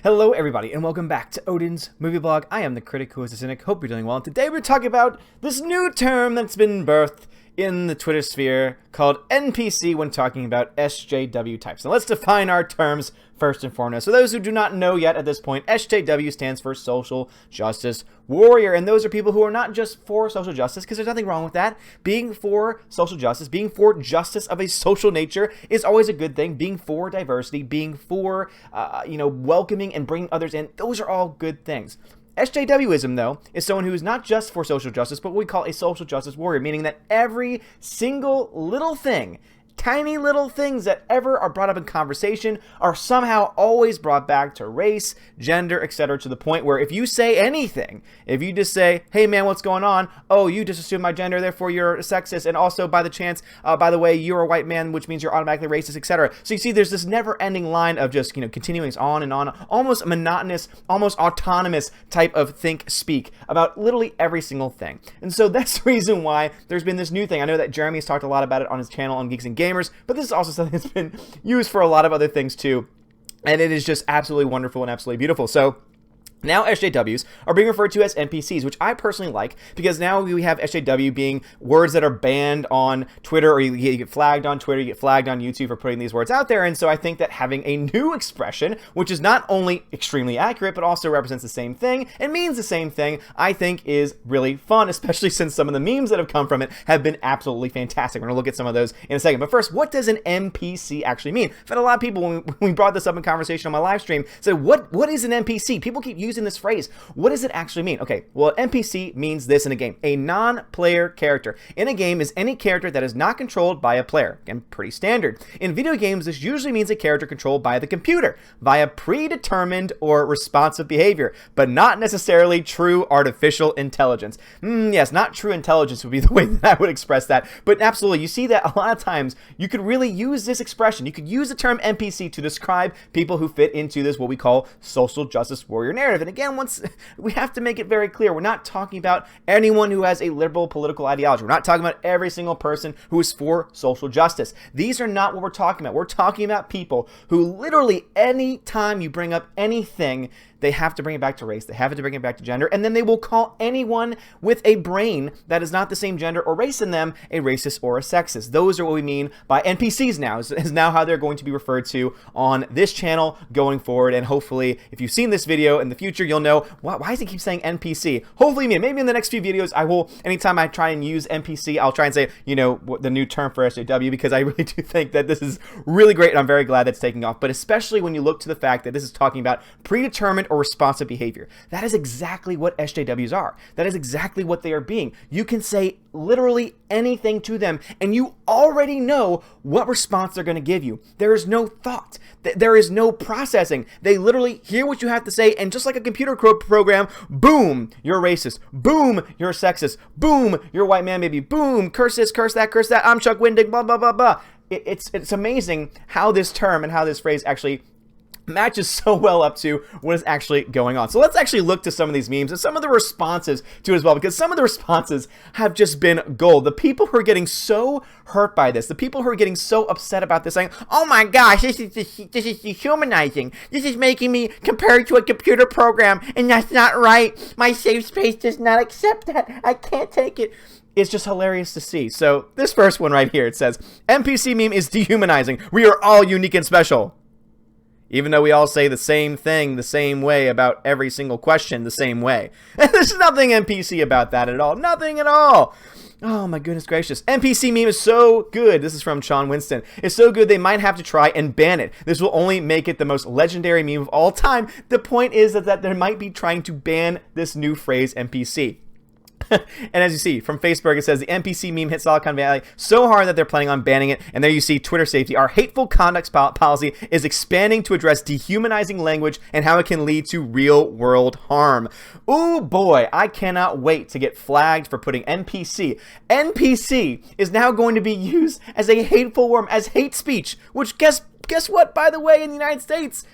Hello everybody and welcome back to Odin's Movie Blog. I am the critic who is a cynic. Hope you're doing well. And today we're talking about this new term that's been birthed in the Twitter sphere called NPC when talking about SJW types. Now let's define our terms first and foremost. So those who do not know yet at this point, SJW stands for Social Justice Warrior. And those are people who are not just for social justice, because there's nothing wrong with that. Being for social justice, being for justice of a social nature is always a good thing. Being for diversity, being for, welcoming and bringing others in, those are all good things. SJWism, though, is someone who is not just for social justice, but what we call a social justice warrior, meaning that every single little thing, tiny little things that ever are brought up in conversation are somehow always brought back to race, gender, etc., to the point where if you say anything, if you just say, hey man, what's going on? Oh, you just assumed my gender, therefore you're a sexist, and also by the way, you're a white man, which means you're automatically racist, etc. So you see, there's this never-ending line of just, continuing on and on, almost monotonous, almost autonomous type of think-speak about literally every single thing. And so that's the reason why there's been this new thing. I know that Jeremy has talked a lot about it on his channel on Geeks and Gamers, but this is also something that's been used for a lot of other things too, and it is just absolutely wonderful and absolutely beautiful. So now SJWs are being referred to as NPCs, which I personally like, because now we have SJW being words that are banned on Twitter, or you get flagged on Twitter, you get flagged on YouTube for putting these words out there. And so I think that having a new expression, which is not only extremely accurate, but also represents the same thing and means the same thing, I think is really fun, especially since some of the memes that have come from it have been absolutely fantastic. We're going to look at some of those in a second. But first, what does an NPC actually mean? I've had a lot of people, when we brought this up in conversation on my live stream, said, what is an NPC? People keep using this phrase. What does it actually mean? Okay, well, NPC means this in a game. A non-player character in a game is any character that is not controlled by a player. Again, pretty standard. In video games, this usually means a character controlled by the computer via predetermined or responsive behavior, but not necessarily true artificial intelligence. Yes, not true intelligence would be the way that I would express that, but absolutely, you see that a lot of times you could really use this expression. You could use the term NPC to describe people who fit into this, what we call social justice warrior narrative. And again, once we have to make it very clear, we're not talking about anyone who has a liberal political ideology. We're not talking about every single person who is for social justice. These are not what we're talking about. We're talking about people who literally any time you bring up anything, they have to bring it back to race. They have to bring it back to gender. And then they will call anyone with a brain that is not the same gender or race in them a racist or a sexist. Those are what we mean by NPCs now. Is now how they're going to be referred to on this channel going forward. And hopefully, if you've seen this video in the future, you'll know, why does he keep saying NPC? Hopefully, maybe in the next few videos, I will, anytime I try and use NPC, I'll try and say, the new term for SJW, because I really do think that this is really great. And I'm very glad that's taking off. But especially when you look to the fact that this is talking about predetermined or responsive behavior. That is exactly what SJWs are. That is exactly what they are being. You can say literally anything to them, and you already know what response they're going to give you. There is no thought. There is no processing. They literally hear what you have to say, and just like a computer program, boom, you're racist. Boom, you're sexist. Boom, you're a white man, maybe. Boom, curse this, curse that, curse that. I'm Chuck Wendig, blah, blah, blah, blah. It's amazing how this term and how this phrase actually matches so well up to what is actually going on. So let's actually look to some of these memes and some of the responses to it as well, because some of the responses have just been gold. The people who are getting so hurt by this, the people who are getting so upset about this, saying, oh my gosh, this is dehumanizing. This is making me compared to a computer program, and that's not right. My safe space does not accept that. I can't take it. It's just hilarious to see. So this first one right here, it says, NPC meme is dehumanizing. We are all unique and special. Even though we all say the same thing the same way about every single question the same way. And there's nothing NPC about that at all. Nothing at all. Oh my goodness gracious. NPC meme is so good. This is from Sean Winston. It's so good they might have to try and ban it. This will only make it the most legendary meme of all time. The point is that they might be trying to ban this new phrase NPC. And as you see from Facebook, it says the NPC meme hit Silicon Valley so hard that they're planning on banning it. And there you see Twitter safety. Our hateful conduct policy is expanding to address dehumanizing language and how it can lead to real world harm. Ooh boy, I cannot wait to get flagged for putting NPC. NPC is now going to be used as a hateful word, as hate speech, which guess what, by the way, in the United States,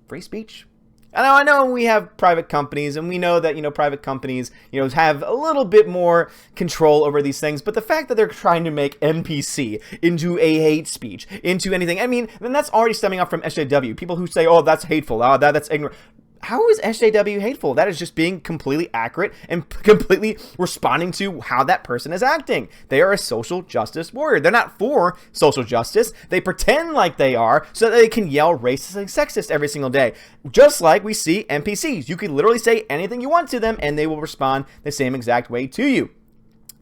free speech I know we have private companies, and we know that, private companies, have a little bit more control over these things, but the fact that they're trying to make NPC into a hate speech, into anything, I mean, then that's already stemming off from SJW. People who say, oh, that's hateful, oh, that's ignorant. How is SJW hateful? That is just being completely accurate and completely responding to how that person is acting. They are a social justice warrior. They're not for social justice. They pretend like they are so that they can yell racist and sexist every single day. Just like we see NPCs. You can literally say anything you want to them and they will respond the same exact way to you.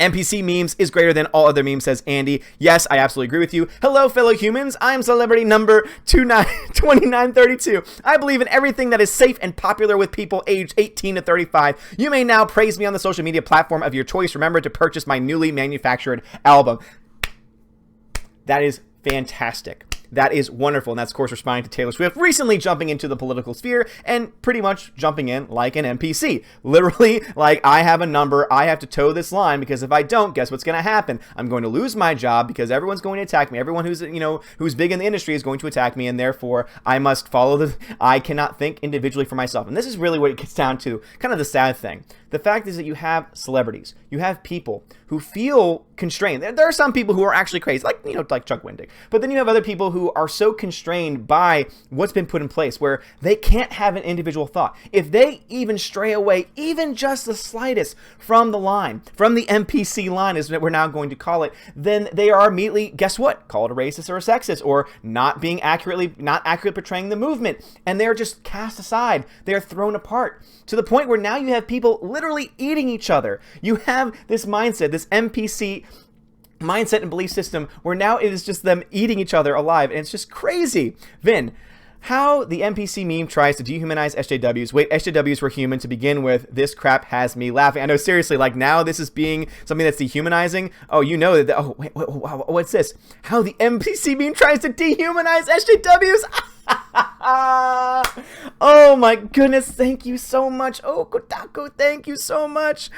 NPC memes is greater than all other memes, says Andy. Yes, I absolutely agree with you. Hello, fellow humans. I'm celebrity number 2932. I believe in everything that is safe and popular with people aged 18 to 35. You may now praise me on the social media platform of your choice. Remember to purchase my newly manufactured album. That is fantastic. That is wonderful, and that's, of course, responding to Taylor Swift recently jumping into the political sphere and pretty much jumping in like an NPC. Literally, like, I have a number, I have to toe this line, because if I don't, guess what's going to happen? I'm going to lose my job because everyone's going to attack me. Everyone who's, who's big in the industry is going to attack me, and therefore, I must follow I cannot think individually for myself. And this is really what it gets down to, kind of the sad thing. The fact is that you have celebrities, you have people who feel constrained. There are some people who are actually crazy, like, like Chuck Wendig. But then you have other people who are so constrained by what's been put in place where they can't have an individual thought. If they even stray away, even just the slightest from the line, from the NPC line is what we're now going to call it, then they are immediately, guess what? Called a racist or a sexist, or not accurately portraying the movement. And they're just cast aside. They are thrown apart to the point where now you have people literally eating each other. You have this mindset, this NPC mindset and belief system where now it is just them eating each other alive, and it's just crazy. Vin, how the NPC meme tries to dehumanize SJWs. Wait, SJWs were human to begin with. This crap has me laughing. I know, seriously, like, now this is being something that's dehumanizing. Oh, you know that. Oh, wait, what's this? How the NPC meme tries to dehumanize SJWs. Oh my goodness, thank you so much. Oh, Kotaku, thank you so much.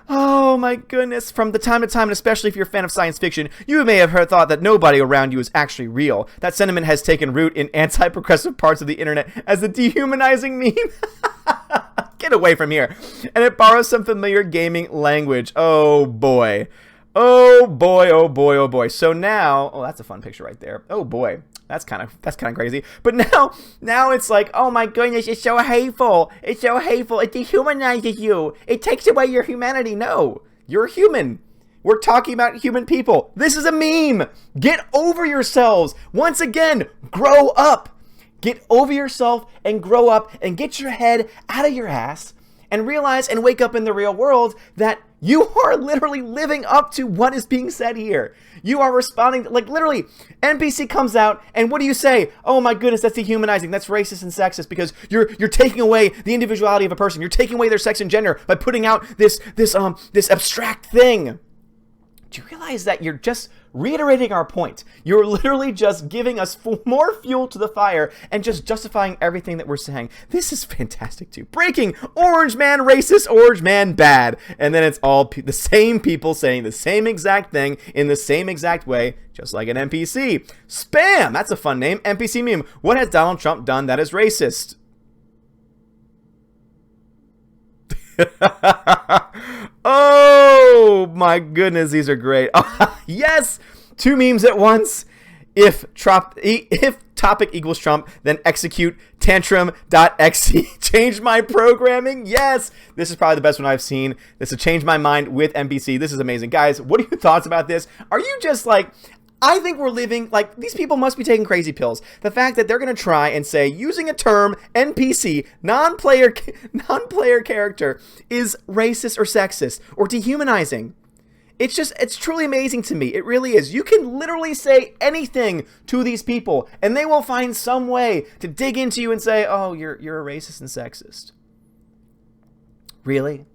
Oh my goodness. From the time to time, and especially if you're a fan of science fiction, you may have thought that nobody around you is actually real. That sentiment has taken root in anti-progressive parts of the internet as the dehumanizing meme. Get away from here. And it borrows some familiar gaming language. Oh boy. Oh boy, oh boy, oh boy. So now, oh, that's a fun picture right there. Oh boy. That's kind of crazy. But now it's like, oh my goodness, it's so hateful. It's so hateful. It dehumanizes you. It takes away your humanity. No, you're a human. We're talking about human people. This is a meme. Get over yourselves. Once again, grow up. Get over yourself and grow up and get your head out of your ass and realize and wake up in the real world that you are literally living up to what is being said here. You are responding, like, literally, NPC comes out, and what do you say? Oh my goodness, that's dehumanizing, that's racist and sexist, because you're taking away the individuality of a person. You're taking away their sex and gender by putting out this abstract thing. Do you realize that you're just reiterating our point? You're literally just giving us more fuel to the fire and just justifying everything that we're saying. This is fantastic too. Breaking, orange man racist, orange man bad. And then it's all the same people saying the same exact thing in the same exact way, just like an NPC. Spam, that's a fun name. NPC meme. What has Donald Trump done that is racist? Oh my goodness, these are great. Yes, 2 memes at once. If topic equals Trump, then execute tantrum.exe. Change my programming. Yes, this is probably the best one I've seen. This will change my mind with NPC. This is amazing. Guys, what are your thoughts about this? Are you just like, I think we're living, like, these people must be taking crazy pills. The fact that they're going to try and say using a term, NPC, non-player character, is racist or sexist or dehumanizing. It's truly amazing to me. It really is. You can literally say anything to these people, and they will find some way to dig into you and say, oh, you're a racist and sexist. Really?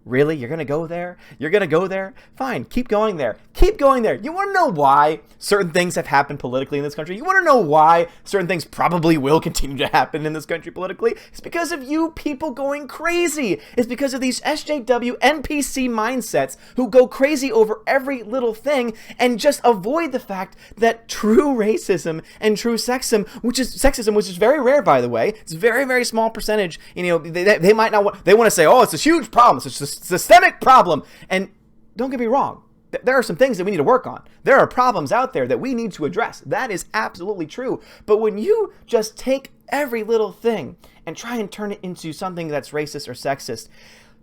Really? You're going to go there? You're going to go there? Fine, keep going there. Keep going there. You want to know why certain things have happened politically in this country? You want to know why certain things probably will continue to happen in this country politically? It's because of you people going crazy. It's because of these SJW NPC mindsets who go crazy over every little thing and just avoid the fact that true racism and true sexism, which is very rare, by the way. It's a very, very small percentage. You know, they might not want, they want to say, oh, it's a huge problem. It's a systemic problem. And don't get me wrong. There are some things that we need to work on. There are problems out there that we need to address. That is absolutely true. But when you just take every little thing and try and turn it into something that's racist or sexist,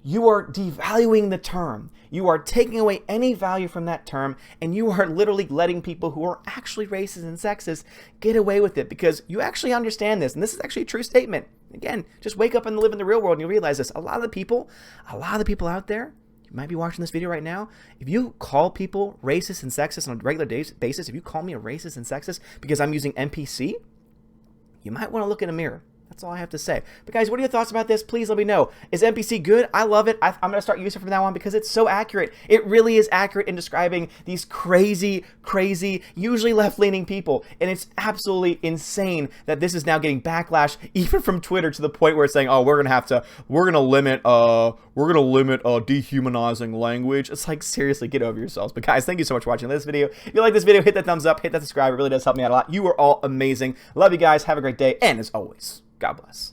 you are devaluing the term. You are taking away any value from that term, and you are literally letting people who are actually racist and sexist get away with it because you actually understand this. And this is actually a true statement. Again, just wake up and live in the real world and you'll realize this. A lot of the people out there, you might be watching this video right now, if you call people racist and sexist on a regular basis, if you call me a racist and sexist because I'm using NPC, you might want to look in a mirror. That's all I have to say. But guys, what are your thoughts about this? Please let me know. Is NPC good? I love it. I'm going to start using it from now on because it's so accurate. It really is accurate in describing these crazy, usually left-leaning people. And it's absolutely insane that this is now getting backlash, even from Twitter, to the point where it's saying, oh, we're going to limit dehumanizing language. It's like, seriously, get over yourselves. But guys, thank you so much for watching this video. If you like this video, hit that thumbs up, hit that subscribe. It really does help me out a lot. You are all amazing. Love you guys. Have a great day. And as always, God bless.